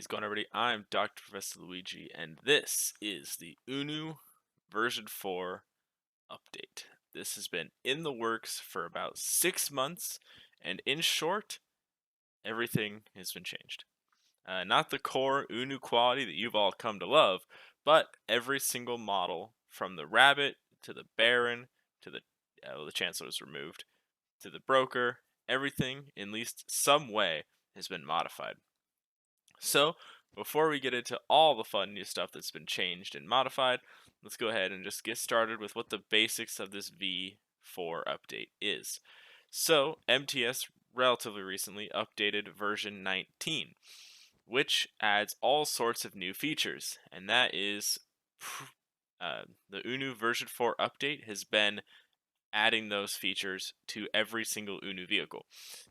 going, everybody? I'm Dr. Professor Luigi, and this is the UNU version 4 update. This has been in the works for about 6 months, and in short, everything has been changed. Not the core UNU quality that you've all come to love, but every single model, from the rabbit to the baron to the chancellor was removed to the broker, everything in at least some way has been modified. So, before we get into all the fun new stuff that's been changed and modified, let's go ahead and just get started with what the basics of this V4 update is. So, MTS relatively recently updated version 19, which adds all sorts of new features, and that is the UNU version 4 update has been adding those features to every single UNU vehicle.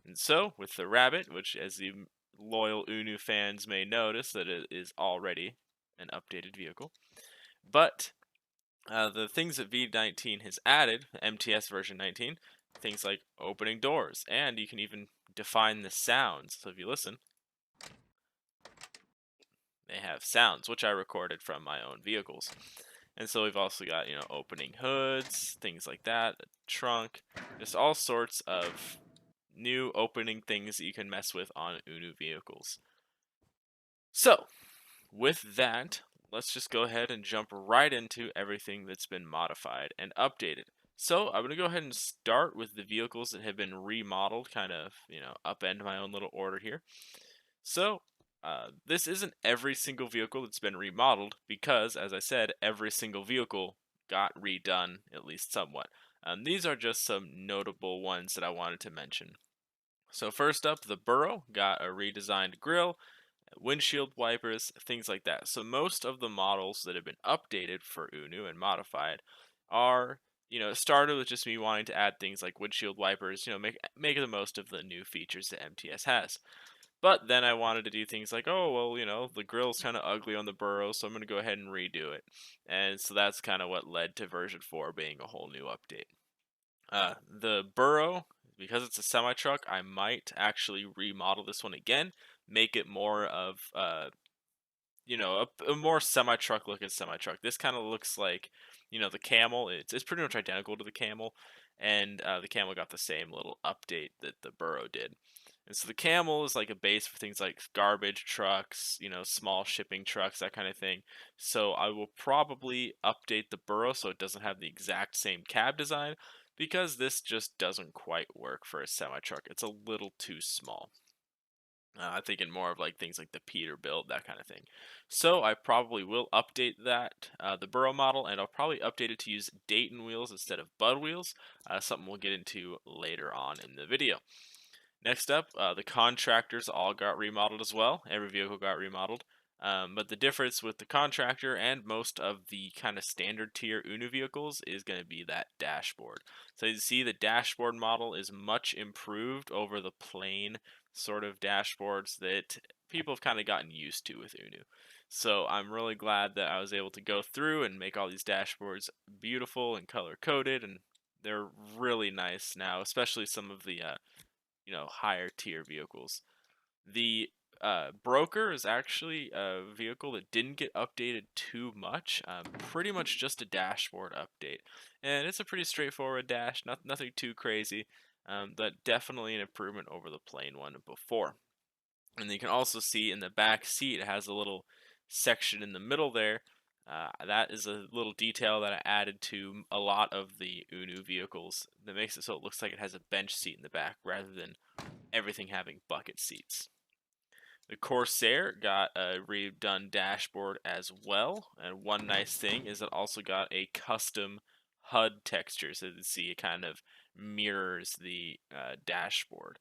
And so, with the Rabbit, which as the loyal UNU fans may notice that it is already an updated vehicle, but the things that V19 has added, MTS version 19, things like opening doors, and you can even define the sounds. So if you listen, they have sounds, which I recorded from my own vehicles. And so we've also got, opening hoods, things like that, a trunk, just all sorts of new opening things that you can mess with on UNU vehicles. So, with that, let's just go ahead and jump right into everything that's been modified and updated. So, I'm going to go ahead and start with the vehicles that have been remodeled, kind of, upend my own little order here. So, this isn't every single vehicle that's been remodeled because, as I said, every single vehicle got redone, at least somewhat. These are just some notable ones that I wanted to mention. So first up, the Burrow got a redesigned grille, windshield wipers, things like that. So most of the models that have been updated for UNU and modified are, it started with just me wanting to add things like windshield wipers, make the most of the new features that MTS has. But then I wanted to do things like, oh, well, the grill's kind of ugly on the Burrow, so I'm going to go ahead and redo it. And so that's kind of what led to version 4 being a whole new update. The Burrow, because it's a semi-truck, I might actually remodel this one again, make it more of, a more semi-truck looking semi-truck. This kind of looks like, the Camel. It's pretty much identical to the Camel, and the Camel got the same little update that the Burrow did. And so the Camel is like a base for things like garbage trucks, small shipping trucks, that kind of thing. So I will probably update the Burrow so it doesn't have the exact same cab design, because this just doesn't quite work for a semi-truck. It's a little too small. I'm thinking more of like things like the Peterbilt, that kind of thing. So I probably will update that, the Burrow model, and I'll probably update it to use Dayton wheels instead of Bud wheels, something we'll get into later on in the video. Next up, the contractors all got remodeled as well. Every vehicle got remodeled. But the difference with the contractor and most of the kind of standard tier UNU vehicles is going to be that dashboard. So you see the dashboard model is much improved over the plain sort of dashboards that people have kind of gotten used to with UNU. So I'm really glad that I was able to go through and make all these dashboards beautiful and color coded, and they're really nice now, especially some of the higher tier vehicles. The broker is actually a vehicle that didn't get updated too much, pretty much just a dashboard update, and it's a pretty straightforward dash, nothing too crazy, but definitely an improvement over the plain one before. And you can also see in the back seat it has a little section in the middle there. That is a little detail that I added to a lot of the UNU vehicles that makes it so it looks like it has a bench seat in the back rather than everything having bucket seats. The Corsair got a redone dashboard as well, and one nice thing is it also got a custom HUD texture, so you see it kind of mirrors the dashboard.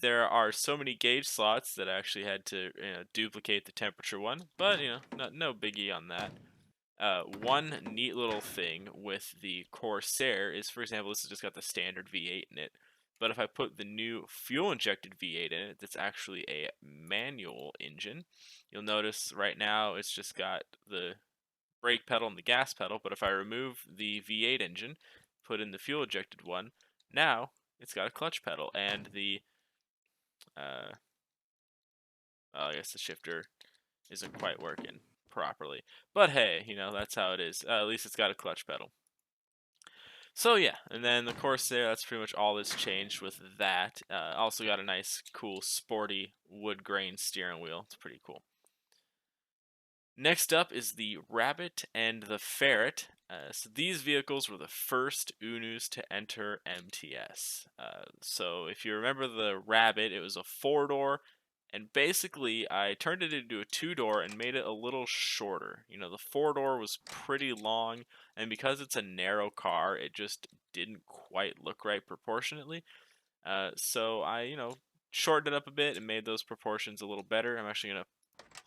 There are so many gauge slots that I actually had to duplicate the temperature one, but no biggie on that. One neat little thing with the Corsair is, for example, this has just got the standard V8 in it. But if I put the new fuel-injected V8 in it, that's actually a manual engine, you'll notice right now it's just got the brake pedal and the gas pedal. But if I remove the V8 engine, put in the fuel-injected one, now it's got a clutch pedal and the I guess the shifter isn't quite working properly. But hey, that's how it is. At least it's got a clutch pedal. So yeah, and then the Corsair, that's pretty much all that's changed with that. Also got a nice, cool, sporty wood grain steering wheel. It's pretty cool. Next up is the Rabbit and the Ferret. So these vehicles were the first UNUs to enter MTS. So if you remember the Rabbit, it was a 4-door, and basically I turned it into a 2-door and made it a little shorter. The 4-door was pretty long, and because it's a narrow car, it just didn't quite look right proportionately. So I, shortened it up a bit and made those proportions a little better. I'm actually going to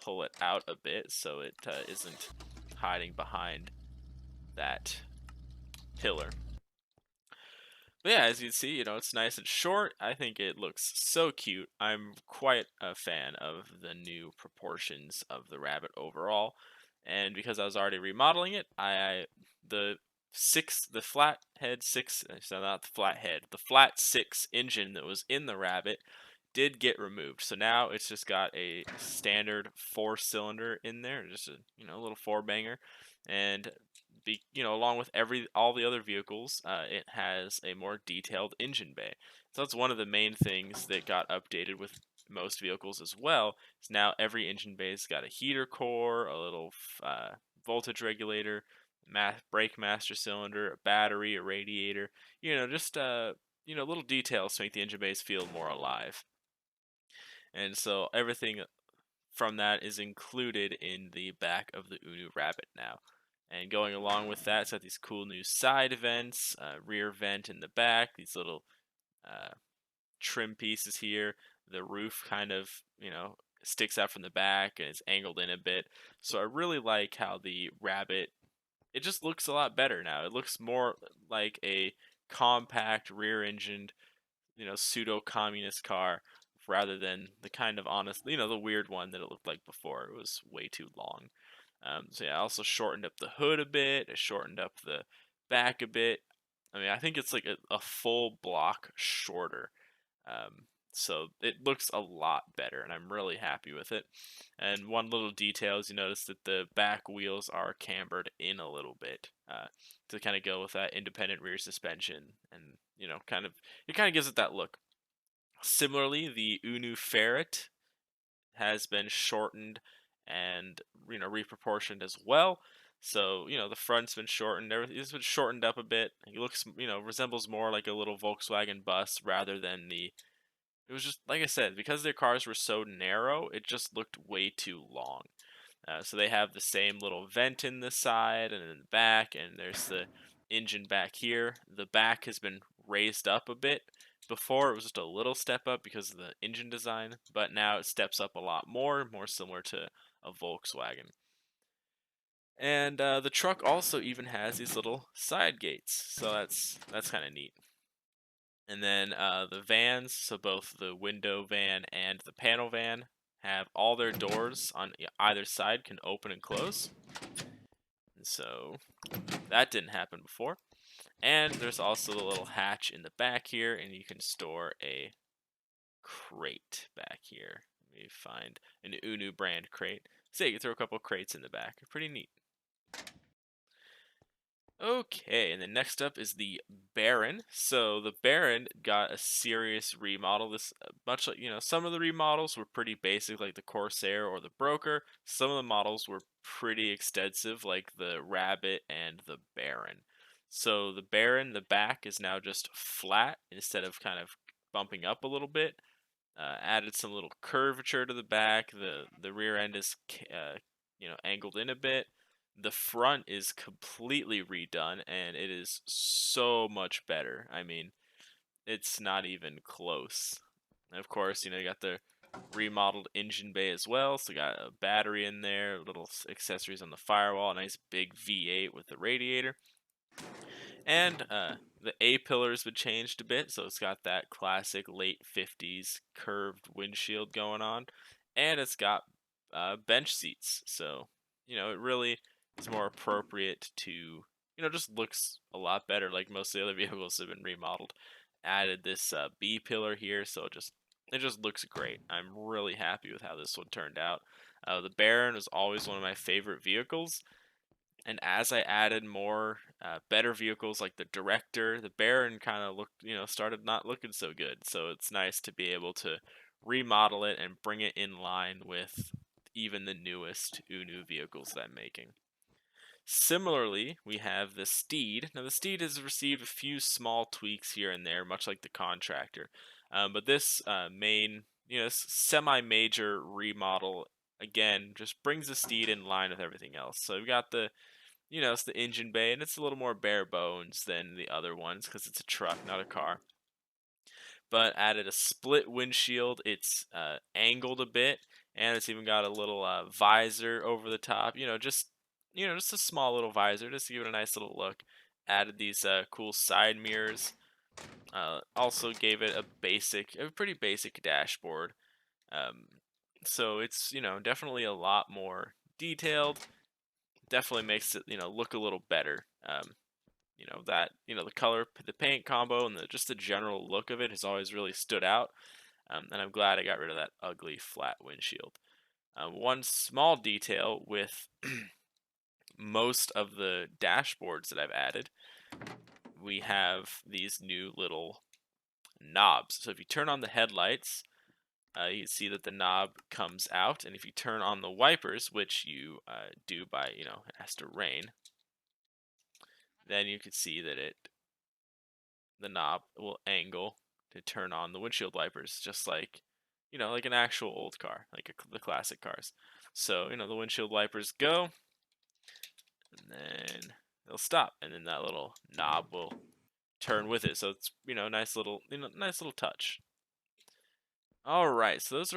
pull it out a bit so it isn't hiding behind that pillar. But yeah, as you can see, it's nice and short. I think it looks so cute. I'm quite a fan of the new proportions of the Rabbit overall. And because I was already remodeling it, the flat head six, so not the flat head, the flat six engine that was in the Rabbit did get removed. So now it's just got a standard 4-cylinder in there, just a little 4-banger, and along with all the other vehicles, it has a more detailed engine bay. So that's one of the main things that got updated with most vehicles as well. Is now every engine bay's got a heater core, a little voltage regulator, brake master cylinder, a battery, a radiator. Just little details to make the engine bays feel more alive. And so everything from that is included in the back of the UNU Rabbit now. And going along with that, it's got these cool new side vents, rear vent in the back, these little uh, trim pieces here. The roof kind of, sticks out from the back and is angled in a bit. So I really like how the Rabbit, it just looks a lot better now. It looks more like a compact rear-engined, pseudo-communist car rather than the kind of honest, the weird one that it looked like before. It was way too long. So yeah, I also shortened up the hood a bit. I shortened up the back a bit. I mean, I think it's like a full block shorter. So it looks a lot better, and I'm really happy with it. And one little detail is you notice that the back wheels are cambered in a little bit to kind of go with that independent rear suspension, and it kind of gives it that look. Similarly, the UNU Ferret has been shortened and reproportioned as well. So the front's been shortened. Everything's been shortened up a bit. It looks resembles more like a little Volkswagen bus rather than the. It was just like I said, because their cars were so narrow, it just looked way too long. So they have the same little vent in the side and in the back, and there's the engine back here. The back has been raised up a bit. Before it was just a little step up because of the engine design, but now it steps up a lot more similar to a Volkswagen. And the truck also even has these little side gates, so that's kind of neat. And then the vans, so both the window van and the panel van, have all their doors on either side can open and close. And so that didn't happen before. And there's also the little hatch in the back here, and you can store a crate back here. Let me find an UNU brand crate. So you can throw a couple crates in the back. Pretty neat. Okay, and then next up is the Baron. So the Baron got a serious remodel. This much like some of the remodels were pretty basic, like the Corsair or the Broker. Some of the models were pretty extensive, like the Rabbit and the Baron. So the Baron, the back is now just flat instead of kind of bumping up a little bit. Added some little curvature to the back. The rear end is angled in a bit. The front is completely redone, and it is so much better. I mean, it's not even close. And of course, you got the remodeled engine bay as well. So got a battery in there, little accessories on the firewall, a nice big V8 with the radiator. And the A pillar's been changed a bit, so it's got that classic late 50s curved windshield going on. And it's got bench seats, so, it really is more appropriate to, just looks a lot better, like most of the other vehicles have been remodeled. Added this B pillar here, so it just looks great. I'm really happy with how this one turned out. The Baron was always one of my favorite vehicles, and as I added more better vehicles like the Director, the Baron kind of started not looking so good. So it's nice to be able to remodel it and bring it in line with even the newest UNU vehicles that I'm making. Similarly, we have the Steed. Now, the Steed has received a few small tweaks here and there, much like the Contractor. But this semi-major remodel, again, just brings the Steed in line with everything else. So we've got it's the engine bay, and it's a little more bare bones than the other ones because it's a truck, not a car. But added a split windshield. It's angled a bit, and it's even got a little visor over the top. Just a small little visor, just to give it a nice little look. Added these cool side mirrors. Also gave it a pretty basic dashboard. So it's definitely a lot more detailed. Definitely makes it look a little better. The color, the paint combo, and just the general look of it has always really stood out. And I'm glad I got rid of that ugly flat windshield. One small detail with most of the dashboards that I've added, we have these new little knobs. So if you turn on the headlights, you can see that the knob comes out, and if you turn on the wipers, which you do by, it has to rain, then you can see that the knob will angle to turn on the windshield wipers, just like, like an actual old car, like the classic cars. So, the windshield wipers go, and then they'll stop, and then that little knob will turn with it. So it's, nice little touch. All right, so those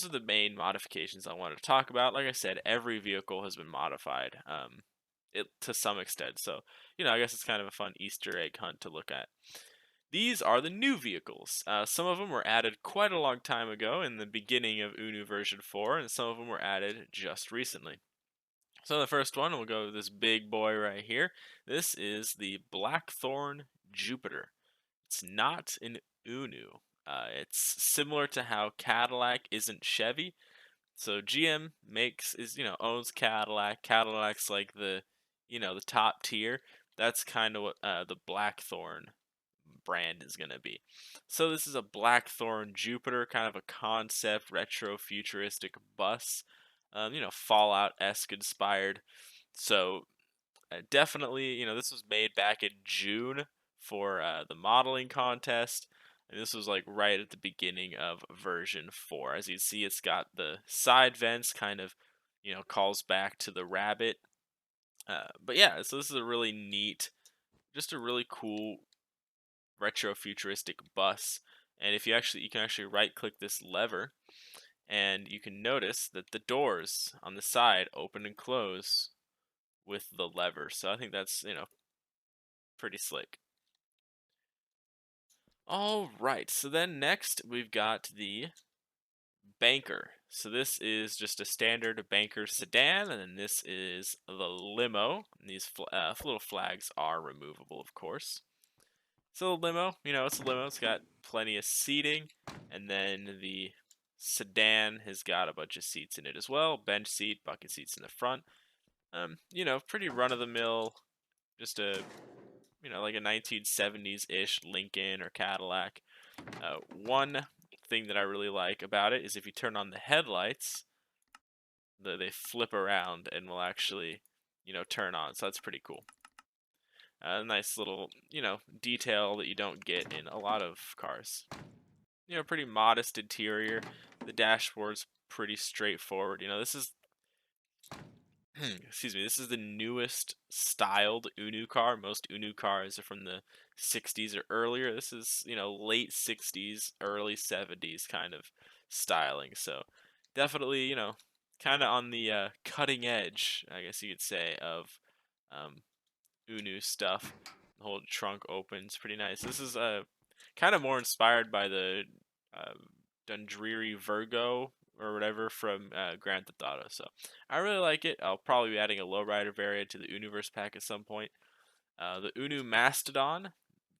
are the main modifications I wanted to talk about. Like I said, every vehicle has been modified, it to some extent. So, I guess it's kind of a fun Easter egg hunt to look at. These are the new vehicles. Some of them were added quite a long time ago in the beginning of UNU version 4, and some of them were added just recently. So the first one, we'll go with this big boy right here. This is the Blackthorne Jupiter. It's not an UNU. It's similar to how Cadillac isn't Chevy. So GM owns Cadillac. Cadillac's like the top tier. That's kind of what the Blackthorne brand is going to be. So this is a Blackthorne Jupiter, kind of a concept retro futuristic bus, Fallout-esque inspired. So definitely, this was made back in June for the modeling contest. And this was like right at the beginning of version 4. As you see, it's got the side vents, kind of, calls back to the rabbit. But yeah, so this is a really neat, just a really cool retro futuristic bus. And if you can actually right click this lever, and you can notice that the doors on the side open and close with the lever. So I think that's, pretty slick. All right, so then next we've got the Banker. So this is just a standard Banker sedan, and then this is the limo. These little flags are removable, of course. So the limo, it's a limo. It's got plenty of seating, and then the sedan has got a bunch of seats in it as well. Bench seat, bucket seats in the front. Pretty run-of-the-mill, just like a 1970s-ish Lincoln or Cadillac. One thing that I really like about it is if you turn on the headlights, they flip around and will actually, turn on. So that's pretty cool. Nice little, detail that you don't get in a lot of cars. Pretty modest interior. The dashboard's pretty straightforward. This is excuse me, this is the newest styled UNU car. Most UNU cars are from the 60s or earlier. This is, late 60s, early 70s kind of styling. So definitely, kind of on the cutting edge, I guess you could say, of UNU stuff. The whole trunk opens pretty nice. This is kind of more inspired by the Dundreary Virgo or whatever from Grand Theft Auto. So I really like it. I'll probably be adding a lowrider variant to the Universe pack at some point. The UNU Mastodon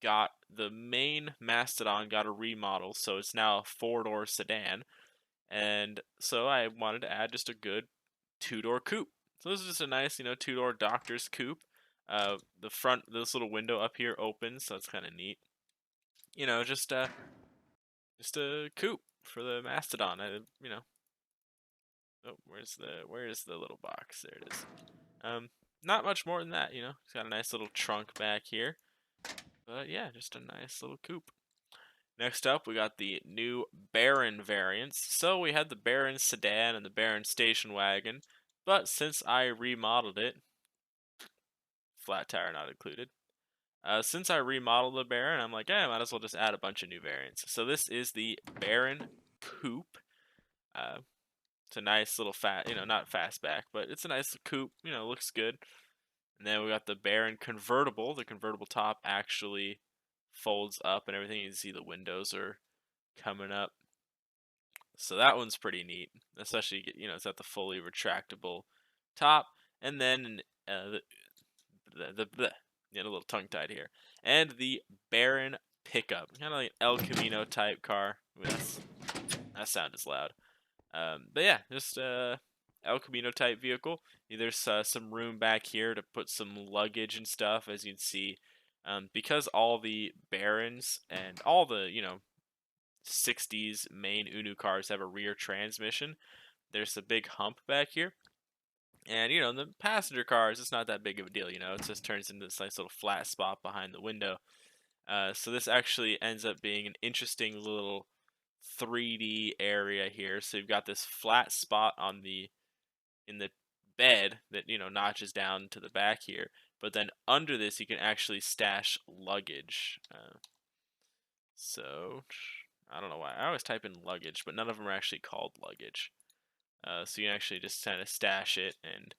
got the main Mastodon got a remodel, so it's now a 4-door sedan. And so I wanted to add just a good 2-door coupe. So this is just a nice, 2-door doctor's coupe. The front, this little window up here opens, so it's kind of neat. Just a coupe for the Mastodon. Oh, where's the little box? There it is. Not much more than that, It's got a nice little trunk back here. But yeah, just a nice little coupe. Next up, we got the new Baron variants. So we had the Baron sedan and the Baron station wagon, but since I remodeled it, flat tire not included. Since I remodeled the Baron, I'm like, I might as well just add a bunch of new variants. So this is the Baron Coupe. Uh, it's a nice little not fastback, but it's a nice coupe. Looks good. And then we got the Baron convertible. The convertible top actually folds up and everything. You can see the windows are coming up. So that one's pretty neat, especially it's got the fully retractable top, and then a little tongue tied here, and the Baron pickup, kind of like an El Camino type car. That sound is loud. But yeah, just El Camino type vehicle. There's some room back here to put some luggage and stuff, as you can see, because all the Barons and all the 60s main UNU cars have a rear transmission. There's a big hump back here. And, the passenger cars, it's not that big of a deal, it just turns into this nice little flat spot behind the window. So this actually ends up being an interesting little 3D area here. So you've got this flat spot in the bed that, notches down to the back here. But then under this, you can actually stash luggage. So I don't know why. I always type in luggage, but none of them are actually called luggage. So you can actually just kind of stash it, and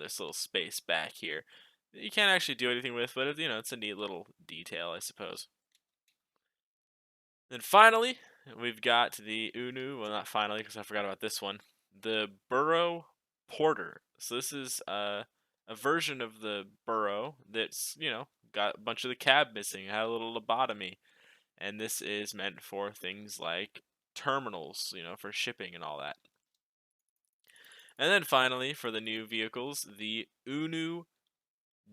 this little space back here you can't actually do anything with, but it's a neat little detail, I suppose. Then finally, we've got the UNU. Well, not finally, because I forgot about this one. The Burrow Porter. So this is a version of the Burrow that's got a bunch of the cab missing. It had a little lobotomy. And this is meant for things like terminals, for shipping and all that. And then finally, for the new vehicles, the UNU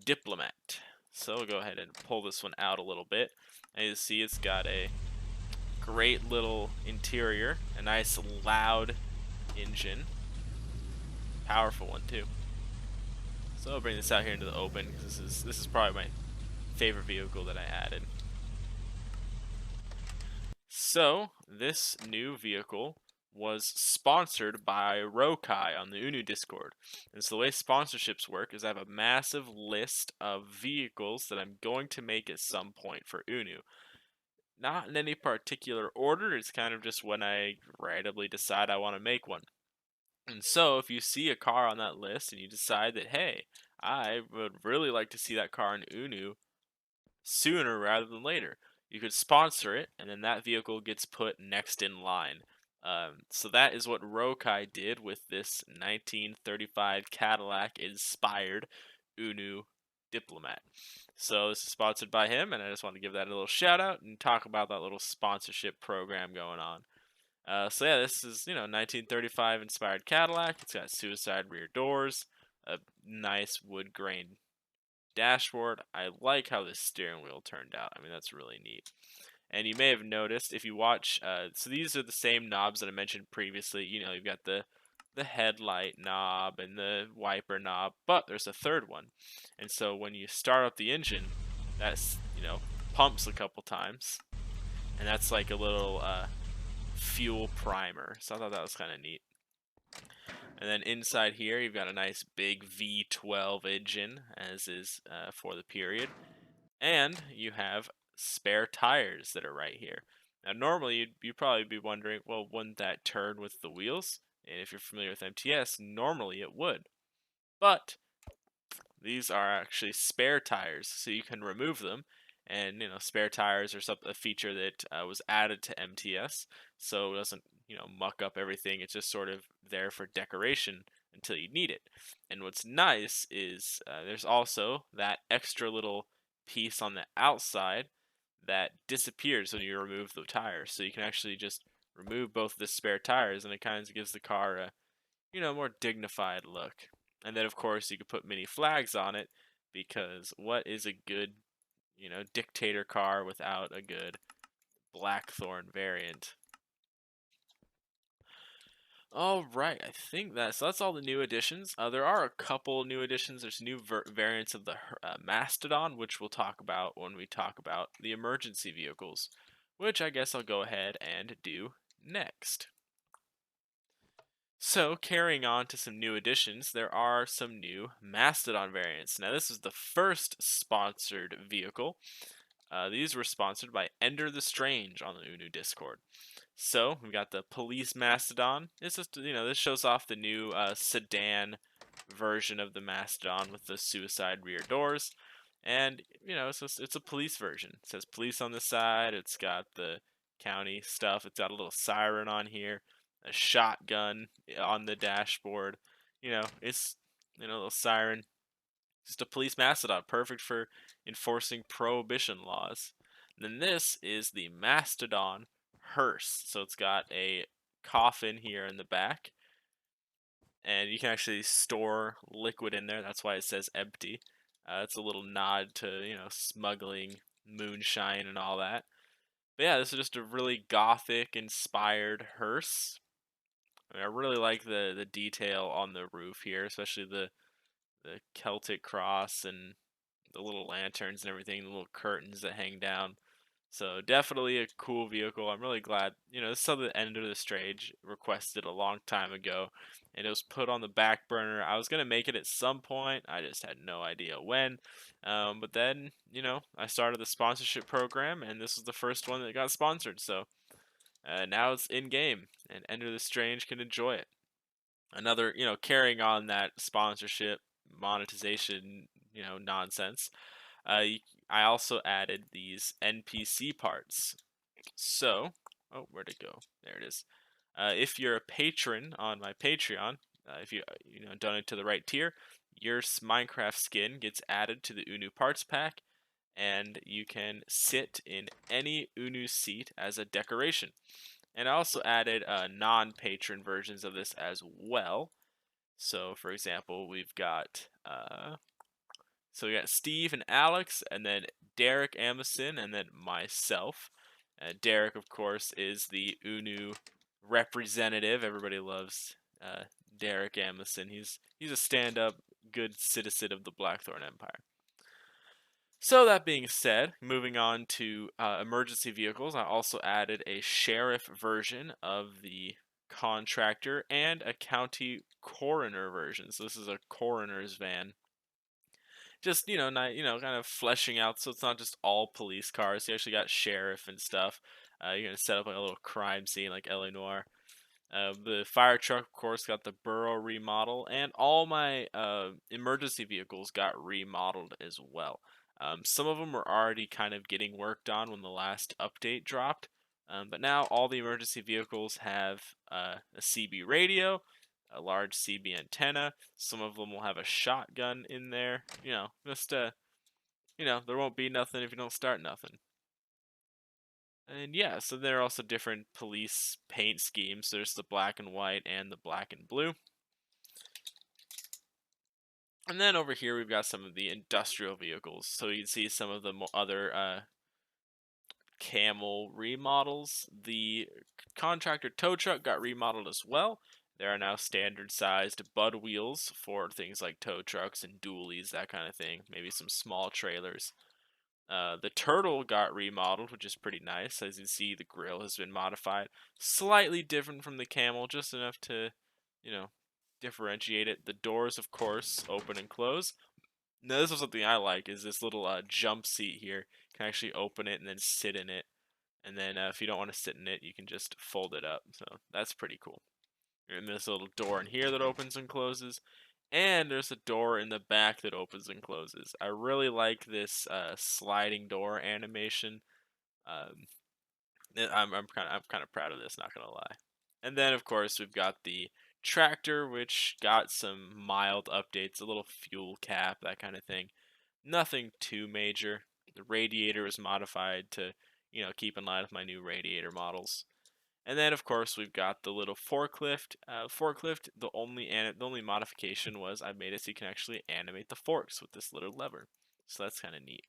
Diplomat. So we'll go ahead and pull this one out a little bit. And you see it's got a great little interior, a nice loud engine. Powerful one too. So I'll bring this out here into the open, because this is probably my favorite vehicle that I added. So, this new vehicle was sponsored by Rokai on the UNU Discord. And so the way sponsorships work is I have a massive list of vehicles that I'm going to make at some point for UNU. Not in any particular order, it's kind of just when I randomly decide I want to make one. And so if you see a car on that list and you decide that, hey, I would really like to see that car in UNU sooner rather than later, you could sponsor it, and then that vehicle gets put next in line. So that is what Rokai did with this 1935 Cadillac-inspired UNU Diplomat. So this is sponsored by him, and I just want to give that a little shout out and talk about that little sponsorship program going on. So yeah, this is 1935 inspired Cadillac. It's got suicide rear doors, a nice wood grain dashboard. I like how the steering wheel turned out. I mean, that's really neat. And you may have noticed if you watch, so these are the same knobs that I mentioned previously. You've got the headlight knob and the wiper knob, but there's a third one. And so when you start up the engine, that's pumps a couple times, and that's like a little fuel primer. So I thought that was kind of neat. And then inside here, you've got a nice big V12 engine, as is for the period. And you have spare tires that are right here. Now, normally, you'd probably be wondering, well, wouldn't that turn with the wheels? And if you're familiar with MTS, normally it would. But these are actually spare tires, so you can remove them. And, spare tires are a feature that was added to MTS, so it doesn't muck up everything. It's just sort of there for decoration until you need it. And what's nice is there's also that extra little piece on the outside that disappears when you remove the tires. So you can actually just remove both the spare tires, and it kind of gives the car a more dignified look. And then of course you could put mini flags on it, because what is a good dictator car without a good blackthorne variant? All right, I think that's all the new additions. There are a couple new additions. There's new variants of the mastodon, which we'll talk about when we talk about the emergency vehicles, which I guess I'll go ahead and do next. So, carrying on to some new additions, there are some new mastodon variants. Now, this is the first sponsored vehicle. These were sponsored by Ender the Strange on the UNU Discord. So we've got the police mastodon. It's just this shows off the new sedan version of the mastodon with the suicide rear doors, and it's a police version. It says police on the side. It's got the county stuff. It's got a little siren on here, a shotgun on the dashboard. It's a little siren. Just a police mastodon, perfect for enforcing prohibition laws. And then this is the mastodon hearse. So it's got a coffin here in the back, and you can actually store liquid in there. That's why it says empty. It's a little nod to smuggling moonshine and all that. But yeah, this is just a really gothic inspired hearse. I really like the detail on the roof here, especially the Celtic cross and the little lanterns and everything, the little curtains that hang down. So definitely a cool vehicle. I'm really glad. This is something that Ender the Strange requested a long time ago, and it was put on the back burner. I was gonna make it at some point. I just had no idea when. But then, I started the sponsorship program, and this was the first one that got sponsored. So now it's in game, and Ender the Strange can enjoy it. Another, carrying on that sponsorship monetization, nonsense. I also added these NPC parts. So, oh, where'd it go? There it is. If you're a patron on my Patreon, if you donate to the right tier, your Minecraft skin gets added to the UNU parts pack, and you can sit in any UNU seat as a decoration. And I also added non-patron versions of this as well. So, for example, we've got we got Steve and Alex, and then Derek Amison, and then myself. Derek, of course, is the UNU representative. Everybody loves Derek Amison. He's a stand-up, good citizen of the Blackthorne Empire. So that being said, moving on to emergency vehicles, I also added a sheriff version of the contractor and a county coroner version. So this is a coroner's van. Just kind of fleshing out, so it's not just all police cars. You actually got sheriff and stuff. You're gonna set up like a little crime scene like LA Noire. The fire truck, of course, got the Burrow remodel, and all my emergency vehicles got remodeled as well. Some of them were already kind of getting worked on when the last update dropped, but now all the emergency vehicles have a CB radio, a large CB antenna. Some of them will have a shotgun in there. Just there won't be nothing if you don't start nothing. And yeah, so there are also different police paint schemes. There's the black and white and the black and blue. And then over here we've got some of the industrial vehicles. So you can see some of the other camel remodels. The contractor tow truck got remodeled as well. There are now standard sized bud wheels for things like tow trucks and dualies, that kind of thing. Maybe some small trailers. The turtle got remodeled, which is pretty nice. As you see, the grill has been modified. Slightly different from the camel, just enough to, differentiate it. The doors, of course, open and close. Now, this is something I like, is this little jump seat here. You can actually open it and then sit in it. And then if you don't want to sit in it, you can just fold it up. So that's pretty cool. And there's a little door in here that opens and closes. And there's a door in the back that opens and closes. I really like this sliding door animation. I'm kind of proud of this, not gonna lie. And then of course we've got the tractor, which got some mild updates, a little fuel cap, that kind of thing. Nothing too major. The radiator was modified to, keep in line with my new radiator models. And then, of course, we've got the little forklift. Forklift, the only modification was I made it so you can actually animate the forks with this little lever. So that's kind of neat.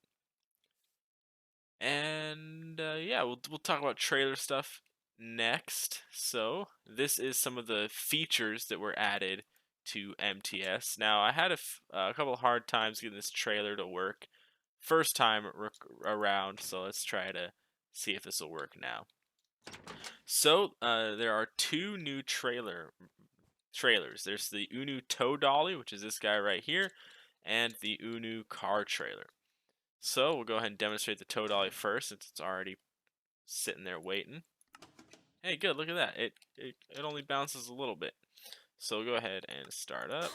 And yeah, we'll talk about trailer stuff next. So this is some of the features that were added to MTS. Now I had a couple of hard times getting this trailer to work first time around, so let's try to see if this will work now. So there are two new trailers. There's the UNU tow dolly, which is this guy right here, and the UNU car trailer. So we'll go ahead and demonstrate the tow dolly first, since it's already sitting there waiting. Hey, good, look at that. It only bounces a little bit. So we'll go ahead and start up.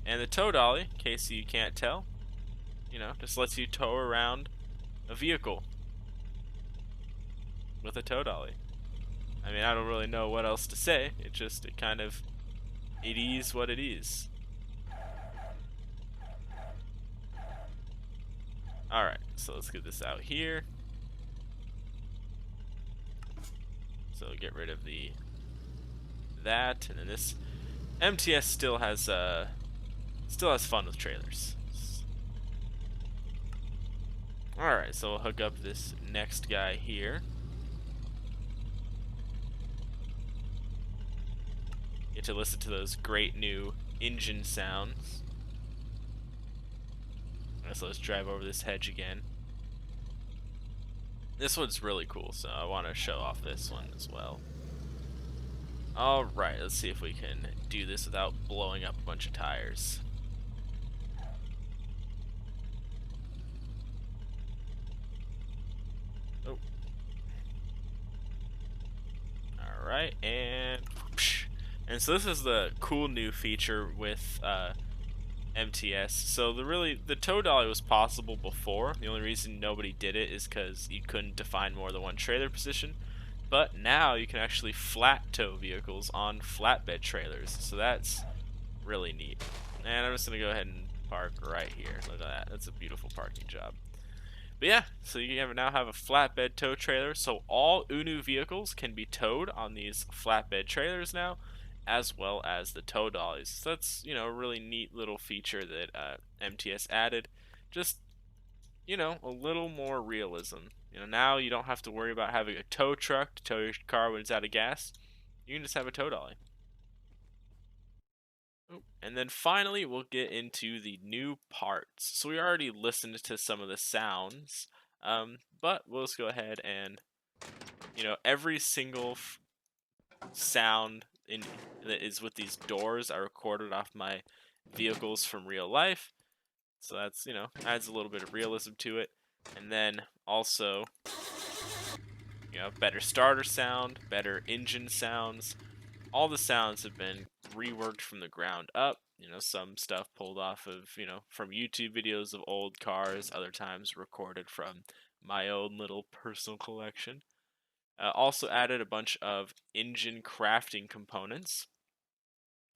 And the tow dolly, in case you can't tell, just lets you tow around a vehicle with a tow dolly. I mean, I don't really know what else to say. It is what it is. Alright, so let's get this out here. So get rid of that, and then this MTS still has fun with trailers. Alright, so we'll hook up this next guy here. Get to listen to those great new engine sounds. So let's drive over this hedge again. This one's really cool, so I want to show off this one as well. Alright, let's see if we can do this without blowing up a bunch of tires. Oh. Alright, and so this is the cool new feature with MTS. So the tow dolly was possible before. The only reason nobody did it is because you couldn't define more than one trailer position. But now you can actually flat tow vehicles on flatbed trailers. So that's really neat. And I'm just going to go ahead and park right here. Look at that. That's a beautiful parking job. But yeah, so you now have a flatbed tow trailer. So all UNU vehicles can be towed on these flatbed trailers now, as well as the tow dollies. So that's, a really neat little feature that MTS added. Just, a little more realism. Now you don't have to worry about having a tow truck to tow your car when it's out of gas. You can just have a tow dolly. And then finally, we'll get into the new parts. So we already listened to some of the sounds, but we'll just go ahead and, every single sound that is with these doors I recorded off my vehicles from real life. So that's, adds a little bit of realism to it. And then also, better starter sound, better engine sounds. All the sounds have been reworked from the ground up. Some stuff pulled off of, from YouTube videos of old cars, other times recorded from my own little personal collection. Also added a bunch of engine crafting components.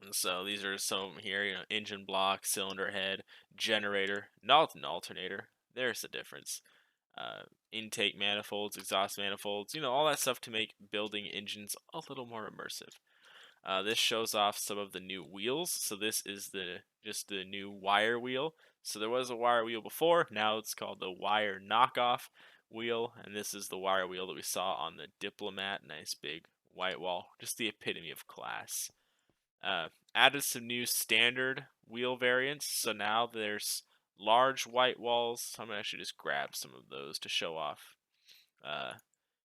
And so these are some here, engine block, cylinder head, generator, not an alternator. There's the difference. Intake manifolds, exhaust manifolds, all that stuff to make building engines a little more immersive. This shows off some of the new wheels. So this is just the new wire wheel. So there was a wire wheel before. Now it's called the wire knockoff wheel. And this is the wire wheel that we saw on the Diplomat. Nice big white wall. Just the epitome of class. Added some new standard wheel variants. So now there's large white walls. So I'm going to actually just grab some of those to show off.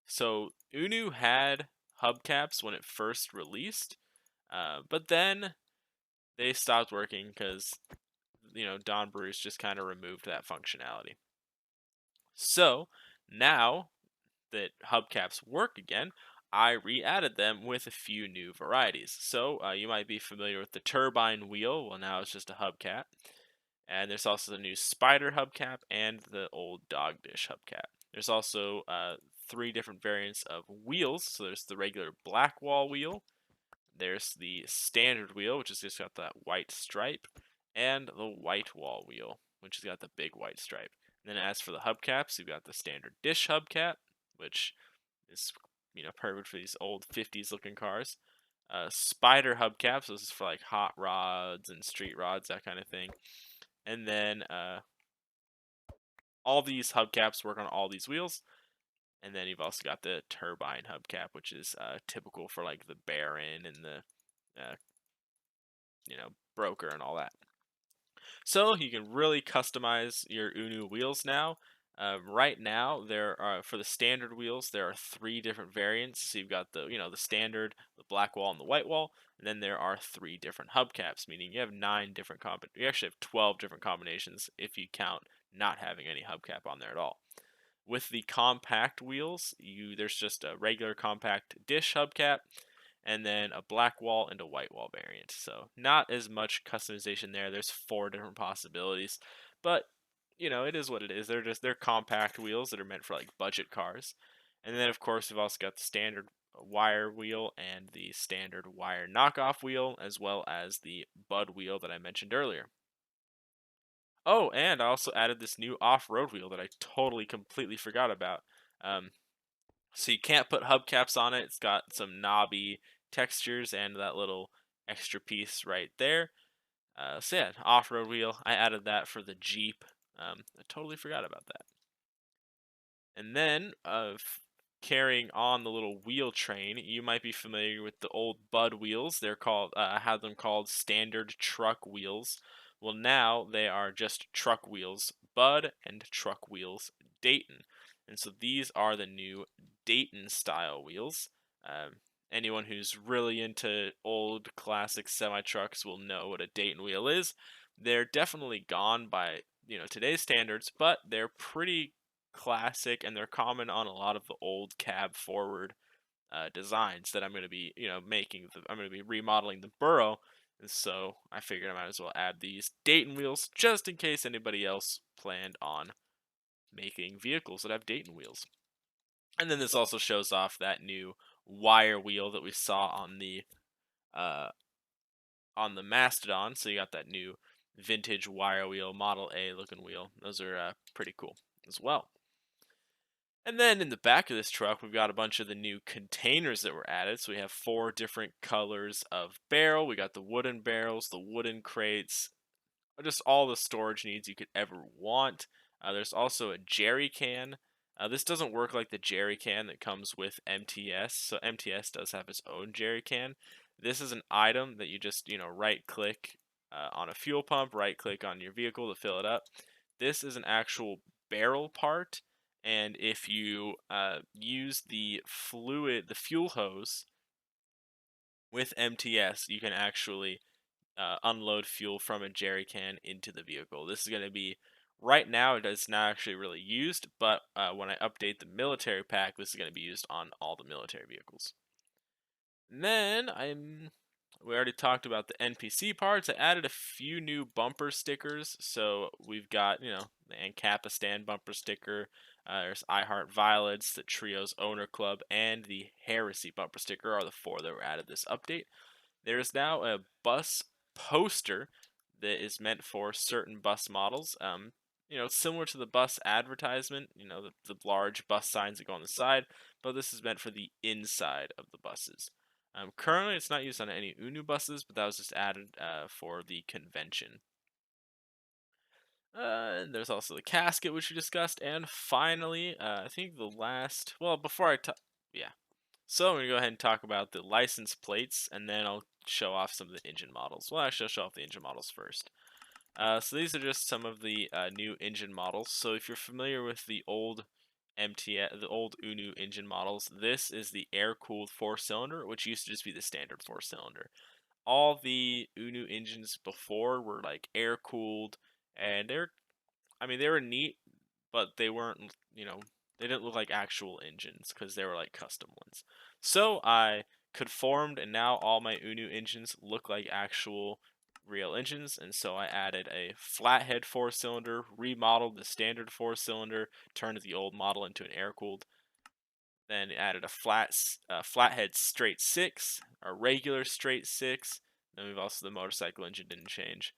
So UNU had hubcaps when it first released. But then they stopped working because, Don Bruce just kind of removed that functionality. So now that hubcaps work again, I re-added them with a few new varieties. So you might be familiar with the turbine wheel. Well, now it's just a hubcap. And there's also the new spider hubcap and the old dog dish hubcap. There's also 3 different variants of wheels. So there's the regular black wall wheel. There's the standard wheel, which has just got that white stripe, and the white wall wheel, which has got the big white stripe. And then as for the hubcaps, you've got the standard dish hubcap, which is perfect for these old 50s looking cars. Spider hubcaps, this is for like hot rods and street rods, that kind of thing. And then all these hubcaps work on all these wheels. And then you've also got the turbine hubcap, which is typical for like the Baron and the uh, broker and all that. So you can really customize your UNU wheels now. Right now, there are for the standard wheels there are 3 different variants. So you've got the standard, the black wall, and the white wall, and then there are 3 different hubcaps, meaning you have 9 different You actually have 12 different combinations if you count not having any hubcap on there at all. With the compact wheels, there's just a regular compact dish hubcap, and then a black wall and a white wall variant. So not as much customization there. There's 4 different possibilities, but it is what it is. They're compact wheels that are meant for like budget cars. And then of course we've also got the standard wire wheel and the standard wire knockoff wheel, as well as the bud wheel that I mentioned earlier. Oh, and I also added this new off-road wheel that I totally completely forgot about. Um, so you can't put hubcaps on it. It's got some knobby textures and that little extra piece right there. So yeah, off-road wheel. I added that for the Jeep. I totally forgot about that. And then, carrying on the little wheel train, you might be familiar with the old Bud wheels. They're called, I had them called standard truck wheels. Well, now they are just truck wheels, Bud, and truck wheels, Dayton. And so these are the new Dayton style wheels. Anyone who's really into old classic semi trucks will know what a Dayton wheel is. They're definitely gone by today's standards, but they're pretty classic and they're common on a lot of the old cab forward designs that I'm going to be making. I'm going to be remodeling the Burrow, and so I figured I might as well add these Dayton wheels just in case anybody else planned on making vehicles that have Dayton wheels. And then this also shows off that new wire wheel that we saw uh, on the Mastodon. So you got that new vintage wire wheel, Model A looking wheel. Those are pretty cool as well. And then in the back of this truck, we've got a bunch of the new containers that were added. So we have 4 different colors of barrel. We got the wooden barrels, the wooden crates, just all the storage needs you could ever want. There's also a jerry can. This doesn't work like the jerry can that comes with MTS. So MTS does have its own jerry can. This is an item that you just right click on a fuel pump, right click on your vehicle to fill it up. This is an actual barrel part, and if you use the fuel hose with MTS, you can actually unload fuel from a jerry can into the vehicle. This is going to be right now. It's not actually really used, but when I update the military pack, this is going to be used on all the military vehicles. And then we already talked about the NPC parts. I added a few new bumper stickers. So we've got the Ancapistan bumper sticker. There's I Heart Violets, the Trio's Owner Club, and the Heresy bumper sticker are the 4 that were added this update. There is now a bus poster that is meant for certain bus models. Similar to the bus advertisement, the large bus signs that go on the side, but this is meant for the inside of the buses. Currently, it's not used on any UNU buses, but that was just added for the convention. There's also the casket, which we discussed, and finally, I think the last. Well, before I talk, yeah. So I'm gonna go ahead and talk about the license plates, and then I'll show off some of the engine models. Well, actually, I'll show off the engine models first. So these are just some of the new engine models. So if you're familiar with the old the old UNU engine models, this is the air-cooled 4-cylinder, which used to just be the standard 4-cylinder. All the UNU engines before were like air-cooled, and they were neat, but they weren't, they didn't look like actual engines because they were like custom ones. So I conformed, and now all my UNU engines look like actual real engines, and so I added a flathead 4-cylinder, remodeled the standard 4-cylinder, turned the old model into an air-cooled, then added a flathead straight 6, a regular straight 6, then we've also the motorcycle engine didn't change,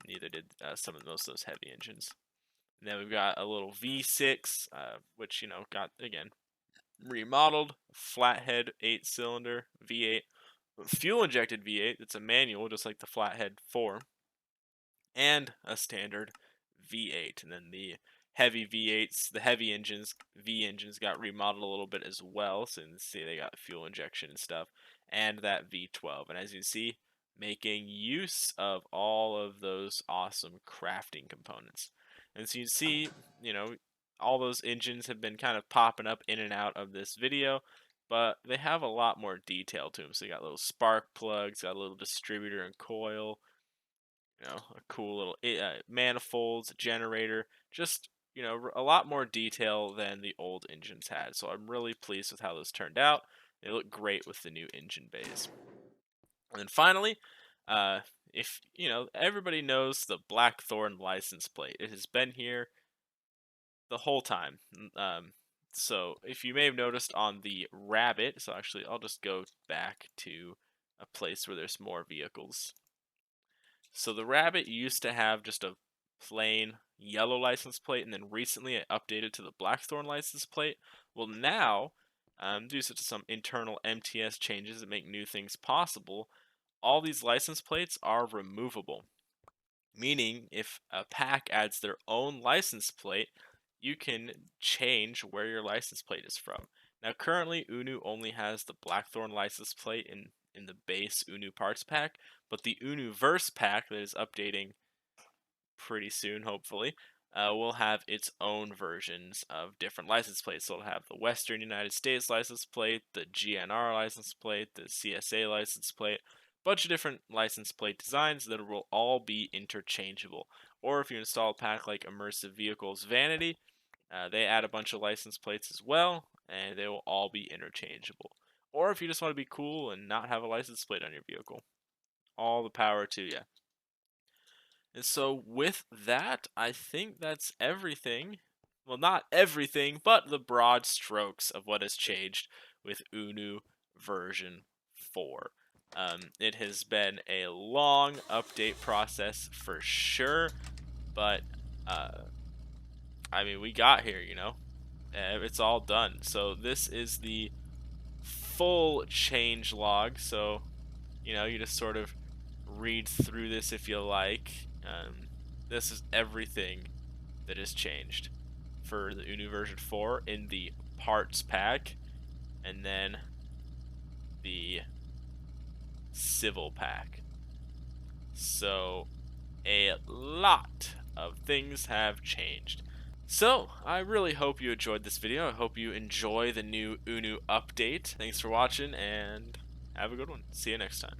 neither did most of those heavy engines. And then we've got a little V6, which, got, again, remodeled, flathead 8-cylinder V8, fuel-injected V8. It's a manual, just like the flathead 4, and a standard V8. And then the heavy V8s, the heavy engines, V engines, got remodeled a little bit as well. So you can see they got fuel injection and stuff, and that V12. And as you see, making use of all of those awesome crafting components. And so you see, all those engines have been kind of popping up in and out of this video, but they have a lot more detail to them. So you got little spark plugs, got a little distributor and coil, a cool little manifolds, generator, just, a lot more detail than the old engines had. So I'm really pleased with how those turned out. They look great with the new engine bays. And then finally, if, everybody knows the Blackthorne license plate. It has been here the whole time. So if you may have noticed on the Rabbit, so actually I'll just go back to a place where there's more vehicles. So the Rabbit used to have just a plain yellow license plate, and then recently it updated to the Blackthorne license plate. Well, now, due to some internal MTS changes that make new things possible, all these license plates are removable. Meaning, if a pack adds their own license plate, you can change where your license plate is from. Now, currently, UNU only has the Blackthorne license plate in the base UNU parts pack, but the UNU Verse pack that is updating pretty soon, hopefully, will have its own versions of different license plates. So it'll have the Western United States license plate, the GNR license plate, the CSA license plate, bunch of different license plate designs that will all be interchangeable. Or if you install a pack like Immersive Vehicles Vanity, they add a bunch of license plates as well, and they will all be interchangeable. Or if you just want to be cool and not have a license plate on your vehicle, all the power to you. And so with that, I think that's everything. Well, not everything, but the broad strokes of what has changed with UNU version 4. It has been a long update process for sure, but I mean, we got here, it's all done. So this is the full change log. So, you just sort of read through this if you like. This is everything that has changed for the UNU version 4 in the parts pack, and then the civil pack. So a lot of things have changed. So I really hope you enjoyed this video. I hope you enjoy the new UNU update. Thanks for watching, and have a good one. See you next time.